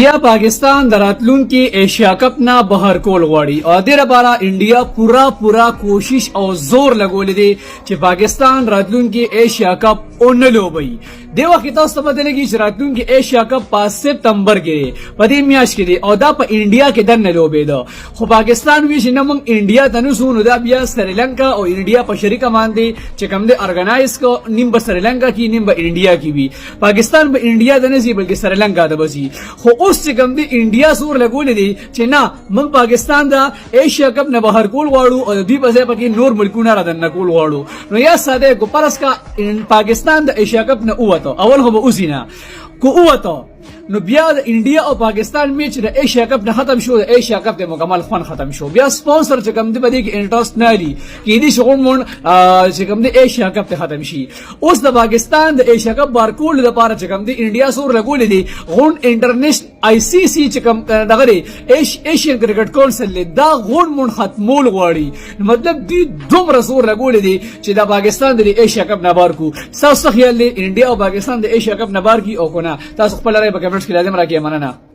इंडिया पाकिस्तान दरातलून की Asia cup ना बहर कोल गवाड़ी और दे लपاره इंडिया पूरा कोशिश और जोर लगोले दे چې पाकिस्तान रاتلون की एशिया कप اونلو بي دی وخت تاسو ته بدلږي چې راتلون کې ایشیا کپ په سپتمبر کې په دې میاشت کې دی او دا په انډیا کې دنه لوبې ده خو پاکستان وی چې نمنګ انډیا ته نو سونو دا بیا سریلانکا او انډیا په شریکه باندې چې کوم دي ارګنایز کو نیم به سریلانکا کې نیم به انډیا کې وی پاکستان به انډیا ته نه زی بلکې سریلانکا ته بسی خو اوس چې کوم دي انډیا سور لګولې دي چې نه من پاکستان دا ایشیا کپ نه بهر کول غواړو او دوی په ځای پکې نور ملکونه را دنه کول غواړو نو یا ساده کو پرس کا پاکستان د ایشیا کپ نه اوته اول هم اوسینا کو اوته نو بیا د انډیا او پاکستان میچ د ایشیا کپ نه ختم شو د ایشیا کپ د مکمل خون ختم شو بیا سپانسر چې کوم دی بده کې انټرست نه لري کې دي شغون مون چې کوم دی ایشیا کپ ته ختم شي اوس د پاکستان د ایشیا کپ بارکول د پاره چې کوم دی انډیا سور لګول دي غون انټرنیشنل آی سی سی چې کوم دغه ایشین کرکټ کونسل دا غون مون ختمول غواړي مطلب دی دومره سور لګول دي چې د پاکستان د ایشیا کپ نه بار کو ساوث خیال انډیا او پاکستان د ایشیا کپ نه بار کی او کنه تاسو خپل راي په کمنټس کې لازم راکې مننه